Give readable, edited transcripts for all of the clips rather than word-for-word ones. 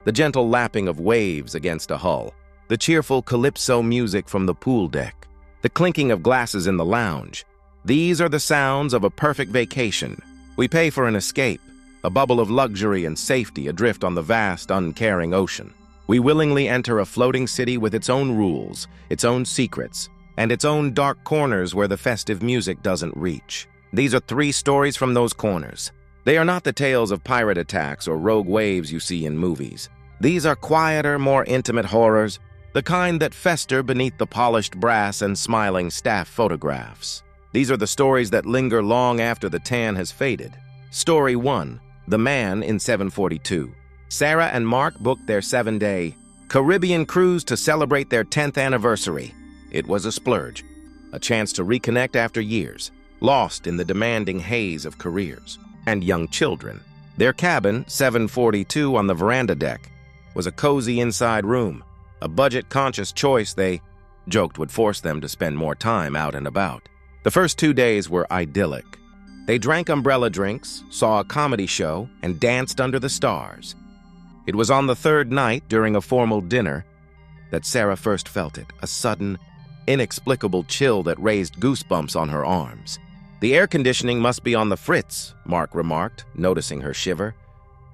the gentle lapping of waves against a hull, the cheerful calypso music from the pool deck, the clinking of glasses in the lounge. These are the sounds of a perfect vacation. We pay for an escape, a bubble of luxury and safety adrift on the vast, uncaring ocean. We willingly enter a floating city with its own rules, its own secrets, and its own dark corners where the festive music doesn't reach. These are 3 stories from those corners. They are not the tales of pirate attacks or rogue waves you see in movies. These are quieter, more intimate horrors, the kind that fester beneath the polished brass and smiling staff photographs. These are the stories that linger long after the tan has faded. Story 1. The Man in 742. Sarah and Mark booked their 7-day Caribbean cruise to celebrate their 10th anniversary. It was a splurge, a chance to reconnect after years, lost in the demanding haze of careers and young children. Their cabin, 742 on the veranda deck, was a cozy inside room, a budget-conscious choice they joked would force them to spend more time out and about. The first 2 days were idyllic. They drank umbrella drinks, saw a comedy show, and danced under the stars. It was on the 3rd night, during a formal dinner, that Sarah first felt it, a sudden, inexplicable chill that raised goosebumps on her arms. "The air conditioning must be on the fritz," Mark remarked, noticing her shiver.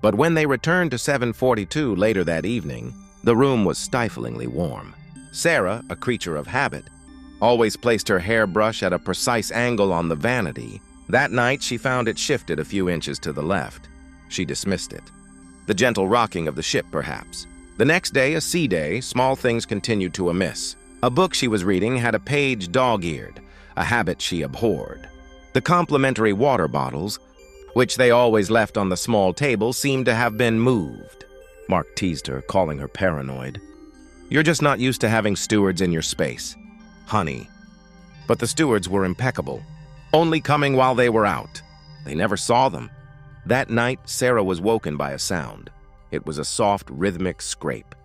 But when they returned to 742 later that evening, the room was stiflingly warm. Sarah, a creature of habit, always placed her hairbrush at a precise angle on the vanity. That night, she found it shifted a few inches to the left. She dismissed it. The gentle rocking of the ship, perhaps. The next day, a sea day, small things continued to amiss. A book she was reading had a page dog-eared, a habit she abhorred. The complimentary water bottles, which they always left on the small table, seemed to have been moved. Mark teased her, calling her paranoid. "You're just not used to having stewards in your space, honey." But the stewards were impeccable, only coming while they were out. They never saw them. That night, Sarah was woken by a sound. It was a soft, rhythmic scrape.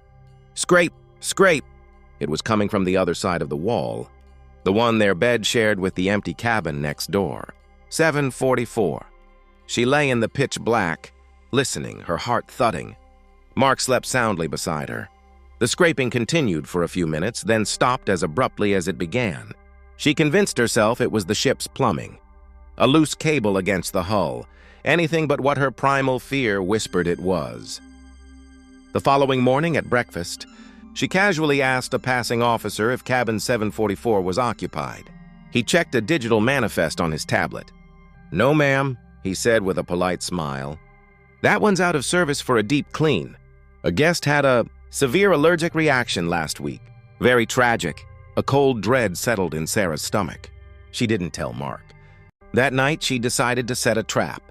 Scrape! Scrape! It was coming from the other side of the wall, the one their bed shared with the empty cabin next door. 744. She lay in the pitch black, listening, her heart thudding. Mark slept soundly beside her. The scraping continued for a few minutes, then stopped as abruptly as it began. She convinced herself it was the ship's plumbing. A loose cable against the hull, anything but what her primal fear whispered it was. The following morning at breakfast, she casually asked a passing officer if cabin 744 was occupied. He checked a digital manifest on his tablet. "No, ma'am," he said with a polite smile. "That one's out of service for a deep clean. A guest had a severe allergic reaction last week. Very tragic." A cold dread settled in Sarah's stomach. She didn't tell Mark. That night, she decided to set a trap.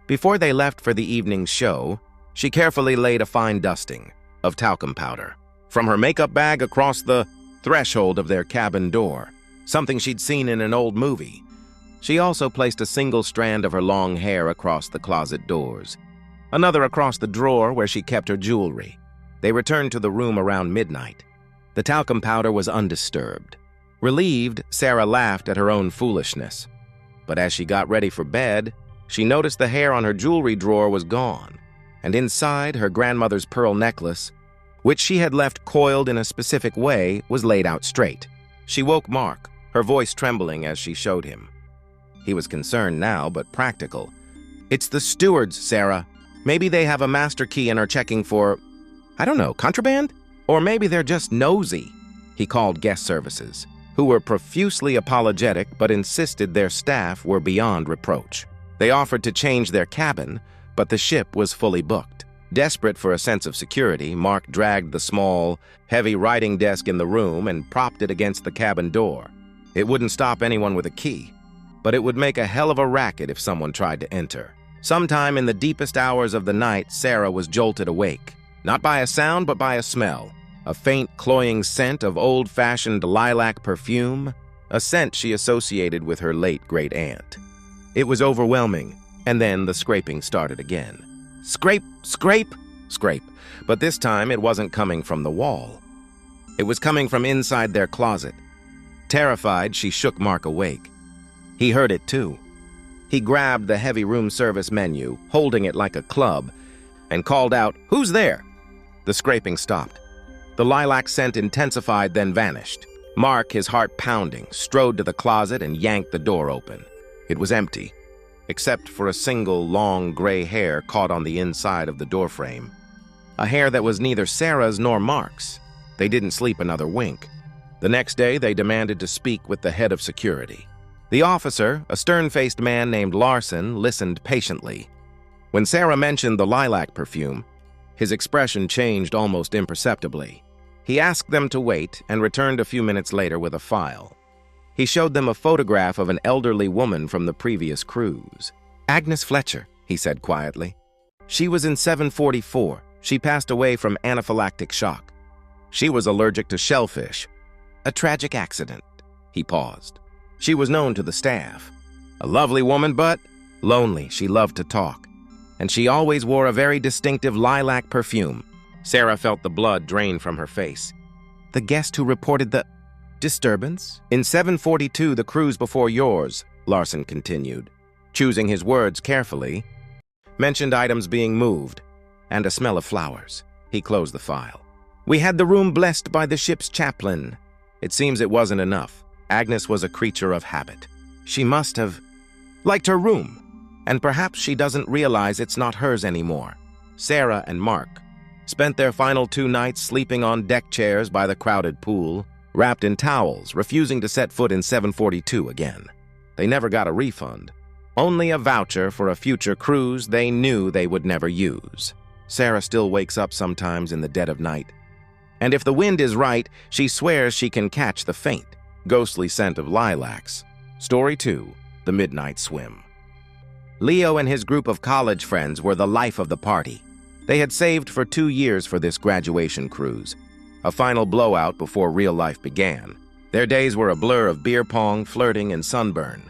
Before they left for the evening's show, she carefully laid a fine dusting of talcum powder from her makeup bag across the threshold of their cabin door, something she'd seen in an old movie. She also placed a single strand of her long hair across the closet doors, another across the drawer where she kept her jewelry. They returned to the room around midnight. The talcum powder was undisturbed. Relieved, Sarah laughed at her own foolishness. But as she got ready for bed, she noticed the hair on her jewelry drawer was gone, and inside, her grandmother's pearl necklace, which she had left coiled in a specific way, was laid out straight. She woke Mark, her voice trembling as she showed him. He was concerned now, but practical. "It's the stewards, Sarah. Maybe they have a master key and are checking for, I don't know, contraband? Or maybe they're just nosy." He called guest services, who were profusely apologetic but insisted their staff were beyond reproach. They offered to change their cabin, but the ship was fully booked. Desperate for a sense of security, Mark dragged the small, heavy writing desk in the room and propped it against the cabin door. It wouldn't stop anyone with a key, but it would make a hell of a racket if someone tried to enter. Sometime in the deepest hours of the night, Sarah was jolted awake, not by a sound but by a smell. A faint, cloying scent of old-fashioned lilac perfume, a scent she associated with her late great-aunt. It was overwhelming, and then the scraping started again. Scrape, scrape, scrape, but this time it wasn't coming from the wall. It was coming from inside their closet. Terrified, she shook Mark awake. He heard it too. He grabbed the heavy room service menu, holding it like a club, and called out, "Who's there?" The scraping stopped. The lilac scent intensified, then vanished. Mark, his heart pounding, strode to the closet and yanked the door open. It was empty, except for a single long gray hair caught on the inside of the doorframe. A hair that was neither Sarah's nor Mark's. They didn't sleep another wink. The next day, they demanded to speak with the head of security. The officer, a stern-faced man named Larson, listened patiently. When Sarah mentioned the lilac perfume, his expression changed almost imperceptibly. He asked them to wait and returned a few minutes later with a file. He showed them a photograph of an elderly woman from the previous cruise. "Agnes Fletcher," he said quietly. "She was in 744. She passed away from anaphylactic shock. She was allergic to shellfish. A tragic accident." He paused. "She was known to the staff. A lovely woman, but lonely. She loved to talk. And she always wore a very distinctive lilac perfume." Sarah felt the blood drain from her face. "The guest who reported the disturbance? In 742, the cruise before yours," Larson continued, choosing his words carefully, "mentioned items being moved and a smell of flowers." He closed the file. "We had the room blessed by the ship's chaplain. It seems it wasn't enough. Agnes was a creature of habit. She must have liked her room, and perhaps she doesn't realize it's not hers anymore." Sarah and Mark spent their final 2 nights sleeping on deck chairs by the crowded pool, wrapped in towels, refusing to set foot in 742 again. They never got a refund, only a voucher for a future cruise they knew they would never use. Sarah still wakes up sometimes in the dead of night, and if the wind is right, she swears she can catch the faint, ghostly scent of lilacs. Story 2, The Midnight Swim. Leo and his group of college friends were the life of the party. They had saved for 2 years for this graduation cruise, a final blowout before real life began. Their days were a blur of beer pong, flirting, and sunburn.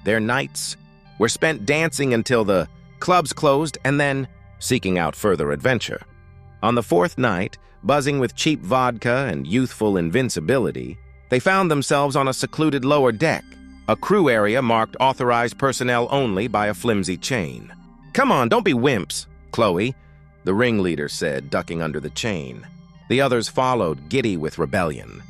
Their nights were spent dancing until the clubs closed and then seeking out further adventure. On the 4th night, buzzing with cheap vodka and youthful invincibility, they found themselves on a secluded lower deck, a crew area marked authorized personnel only by a flimsy chain. "Come on, don't be wimps, Chloe," the ringleader said, ducking under the chain. The others followed, giddy with rebellion.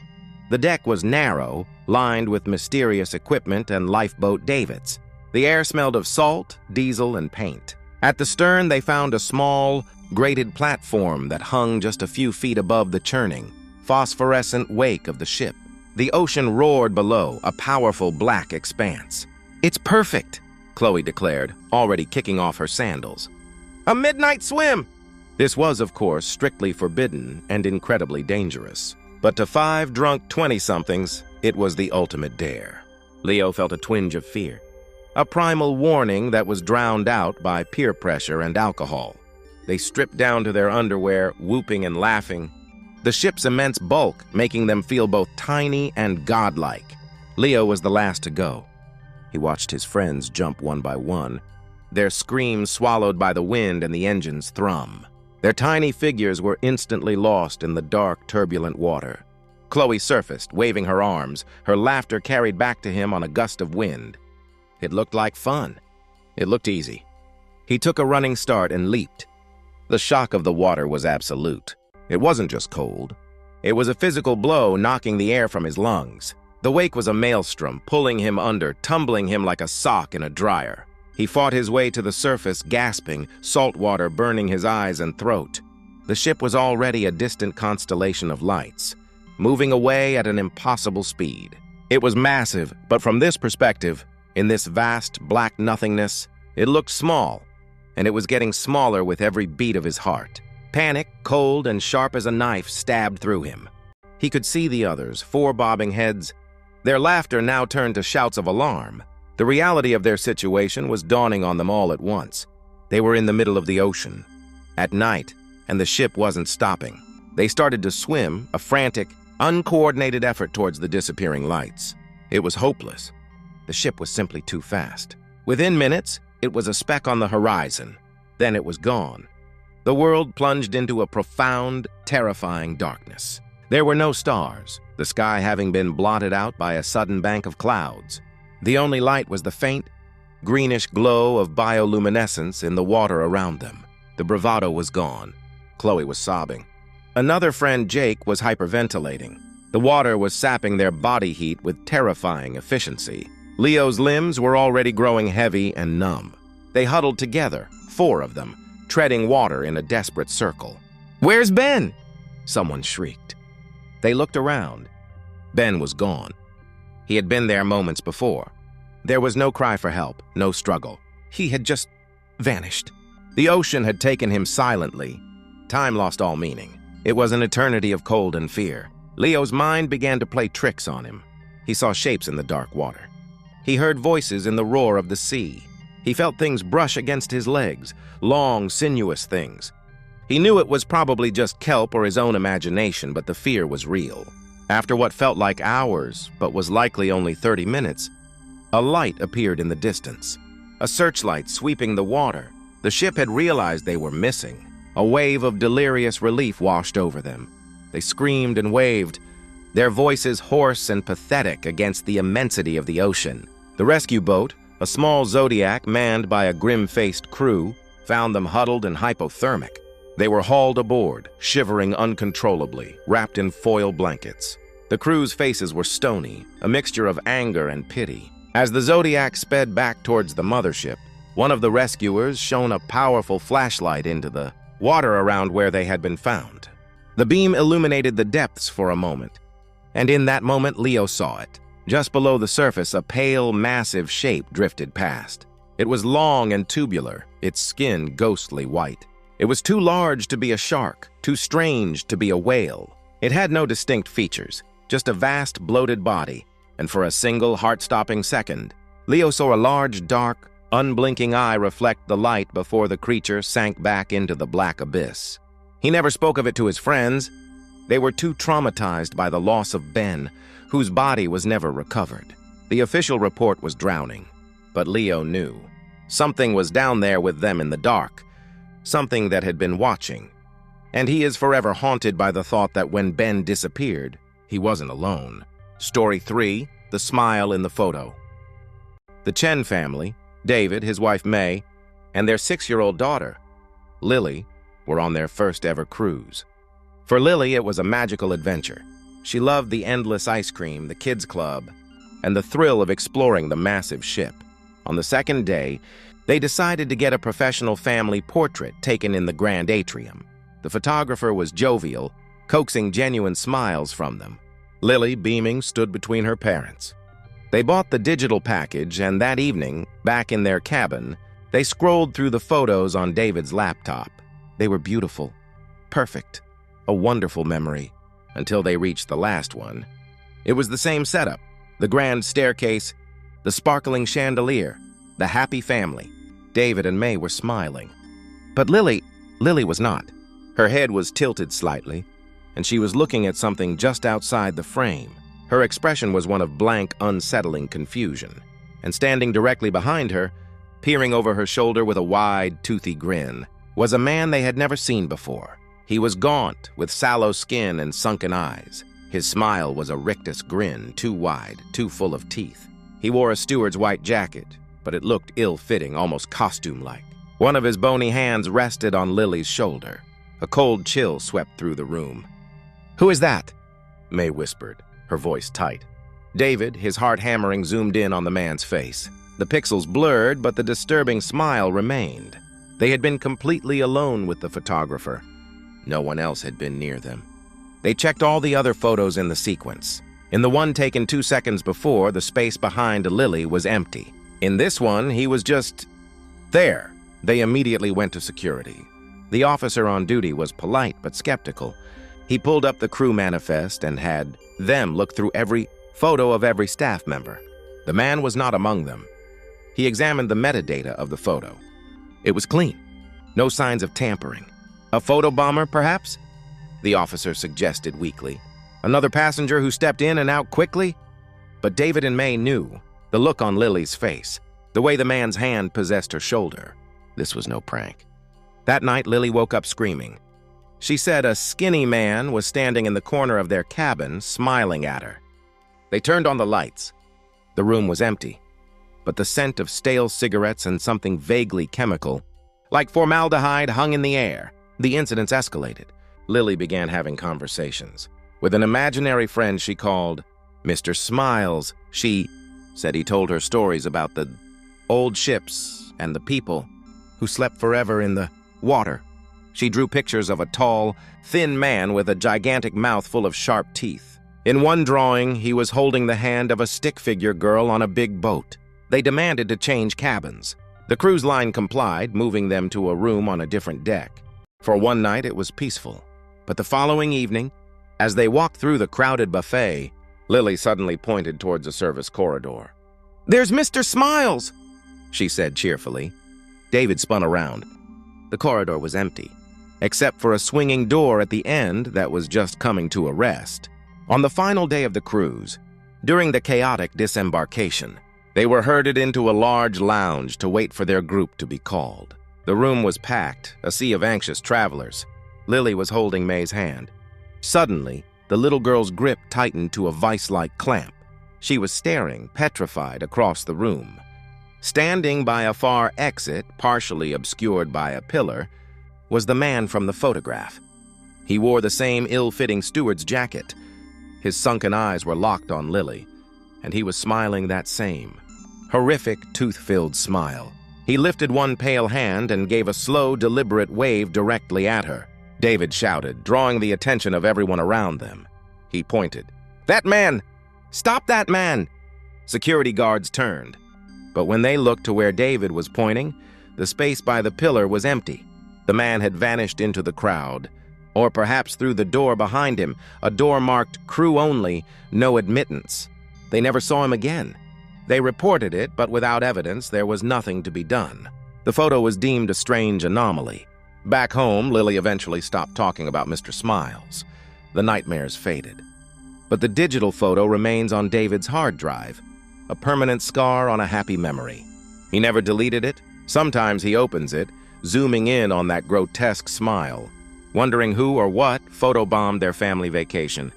The deck was narrow, lined with mysterious equipment and lifeboat davits. The air smelled of salt, diesel, and paint. At the stern, they found a small, grated platform that hung just a few feet above the churning, phosphorescent wake of the ship. The ocean roared below, a powerful black expanse. "It's perfect," Chloe declared, already kicking off her sandals. "A midnight swim!" This was, of course, strictly forbidden and incredibly dangerous. But to 5 drunk 20-somethings, it was the ultimate dare. Leo felt a twinge of fear, a primal warning that was drowned out by peer pressure and alcohol. They stripped down to their underwear, whooping and laughing, the ship's immense bulk making them feel both tiny and godlike. Leo was the last to go. He watched his friends jump one by one, their screams swallowed by the wind and the engine's thrum. Their tiny figures were instantly lost in the dark, turbulent water. Chloe surfaced, waving her arms, her laughter carried back to him on a gust of wind. It looked like fun. It looked easy. He took a running start and leaped. The shock of the water was absolute. It wasn't just cold. It was a physical blow, knocking the air from his lungs. The wake was a maelstrom, pulling him under, tumbling him like a sock in a dryer. He fought his way to the surface, gasping, salt water burning his eyes and throat. The ship was already a distant constellation of lights, moving away at an impossible speed. It was massive, but from this perspective, in this vast black nothingness, it looked small, and it was getting smaller with every beat of his heart. Panic, cold and sharp as a knife, stabbed through him. He could see the others, 4 bobbing heads. Their laughter now turned to shouts of alarm. The reality of their situation was dawning on them all at once. They were in the middle of the ocean, at night, and the ship wasn't stopping. They started to swim, a frantic, uncoordinated effort towards the disappearing lights. It was hopeless. The ship was simply too fast. Within minutes, it was a speck on the horizon. Then it was gone. The world plunged into a profound, terrifying darkness. There were no stars, the sky having been blotted out by a sudden bank of clouds. The only light was the faint, greenish glow of bioluminescence in the water around them. The bravado was gone. Chloe was sobbing. Another friend, Jake, was hyperventilating. The water was sapping their body heat with terrifying efficiency. Leo's limbs were already growing heavy and numb. They huddled together, 4 of them, treading water in a desperate circle. "Where's Ben?" someone shrieked. They looked around. Ben was gone. He had been there moments before. There was no cry for help, no struggle. He had just vanished. The ocean had taken him silently. Time lost all meaning. It was an eternity of cold and fear. Leo's mind began to play tricks on him. He saw shapes in the dark water. He heard voices in the roar of the sea. He felt things brush against his legs, long, sinuous things. He knew it was probably just kelp or his own imagination, but the fear was real. After what felt like hours, but was likely only 30 minutes, a light appeared in the distance. A searchlight sweeping the water. The ship had realized they were missing. A wave of delirious relief washed over them. They screamed and waved, their voices hoarse and pathetic against the immensity of the ocean. The rescue boat, a small Zodiac manned by a grim-faced crew, found them huddled and hypothermic. They were hauled aboard, shivering uncontrollably, wrapped in foil blankets. The crew's faces were stony, a mixture of anger and pity. As the Zodiac sped back towards the mothership, one of the rescuers shone a powerful flashlight into the water around where they had been found. The beam illuminated the depths for a moment, and in that moment Leo saw it. Just below the surface, a pale, massive shape drifted past. It was long and tubular, its skin ghostly white. It was too large to be a shark, too strange to be a whale. It had no distinct features, just a vast, bloated body, and for a single heart-stopping second, Leo saw a large, dark, unblinking eye reflect the light before the creature sank back into the black abyss. He never spoke of it to his friends. They were too traumatized by the loss of Ben, whose body was never recovered. The official report was drowning, but Leo knew. Something was down there with them in the dark, something that had been watching. And he is forever haunted by the thought that when Ben disappeared, he wasn't alone. Story 3, The Smile in the Photo. The Chen family, David, his wife May, and their 6-year-old daughter, Lily, were on their first ever cruise. For Lily, it was a magical adventure. She loved the endless ice cream, the kids' club, and the thrill of exploring the massive ship. On the second day, they decided to get a professional family portrait taken in the grand atrium. The photographer was jovial, coaxing genuine smiles from them. Lily, beaming, stood between her parents. They bought the digital package, and that evening, back in their cabin, they scrolled through the photos on David's laptop. They were beautiful, perfect, a wonderful memory, until they reached the last one. It was the same setup, the grand staircase, the sparkling chandelier, the happy family. David and May were smiling. But Lily was not. Her head was tilted slightly, and she was looking at something just outside the frame. Her expression was one of blank, unsettling confusion. And standing directly behind her, peering over her shoulder with a wide, toothy grin, was a man they had never seen before. He was gaunt, with sallow skin and sunken eyes. His smile was a rictus grin, too wide, too full of teeth. He wore a steward's white jacket, but it looked ill-fitting, almost costume-like. One of his bony hands rested on Lily's shoulder. A cold chill swept through the room. "Who is that?" May whispered, her voice tight. David, his heart hammering, zoomed in on the man's face. The pixels blurred, but the disturbing smile remained. They had been completely alone with the photographer. No one else had been near them. They checked all the other photos in the sequence. In the one taken 2 seconds before, the space behind Lily was empty. In this one, he was just there. They immediately went to security. The officer on duty was polite but skeptical. He pulled up the crew manifest and had them look through every photo of every staff member. The man was not among them. He examined the metadata of the photo. It was clean. No signs of tampering. A photobomber, perhaps? The officer suggested weakly. Another passenger who stepped in and out quickly? But David and May knew. The look on Lily's face. The way the man's hand possessed her shoulder. This was no prank. That night, Lily woke up screaming. She said a skinny man was standing in the corner of their cabin, smiling at her. They turned on the lights. The room was empty, but the scent of stale cigarettes and something vaguely chemical, like formaldehyde, hung in the air. The incidents escalated. Lily began having conversations. With an imaginary friend she called Mr. Smiles, she said he told her stories about the old ships and the people who slept forever in the water. She drew pictures of a tall, thin man with a gigantic mouth full of sharp teeth. In one drawing, he was holding the hand of a stick-figure girl on a big boat. They demanded to change cabins. The cruise line complied, moving them to a room on a different deck. For one night, it was peaceful. But the following evening, as they walked through the crowded buffet, Lily suddenly pointed towards a service corridor. "There's Mr. Smiles," she said cheerfully. David spun around. The corridor was empty, except for a swinging door at the end that was just coming to a rest. On the final day of the cruise, during the chaotic disembarkation, they were herded into a large lounge to wait for their group to be called. The room was packed, a sea of anxious travelers. Lily was holding May's hand. Suddenly, the little girl's grip tightened to a vice-like clamp. She was staring, petrified, across the room. Standing by a far exit, partially obscured by a pillar, was the man from the photograph. He wore the same ill-fitting steward's jacket. His sunken eyes were locked on Lily, and he was smiling that same horrific, tooth-filled smile. He lifted one pale hand and gave a slow, deliberate wave directly at her. David shouted, drawing the attention of everyone around them. He pointed. "That man! Stop that man!" Security guards turned. But when they looked to where David was pointing, the space by the pillar was empty. The man had vanished into the crowd, or perhaps through the door behind him, a door marked "Crew Only, No Admittance." They never saw him again. They reported it, but without evidence, there was nothing to be done. The photo was deemed a strange anomaly. Back home, Lily eventually stopped talking about Mr. Smiles. The nightmares faded. But the digital photo remains on David's hard drive, a permanent scar on a happy memory. He never deleted it. Sometimes he opens it, zooming in on that grotesque smile, wondering who or what photobombed their family vacation.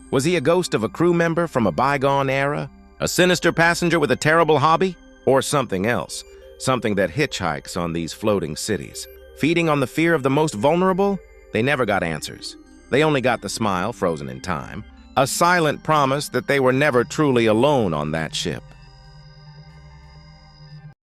Was he a ghost of a crew member from a bygone era? A sinister passenger with a terrible hobby? Or something else, something that hitchhikes on these floating cities? Feeding on the fear of the most vulnerable? They never got answers. They only got the smile frozen in time, a silent promise that they were never truly alone on that ship.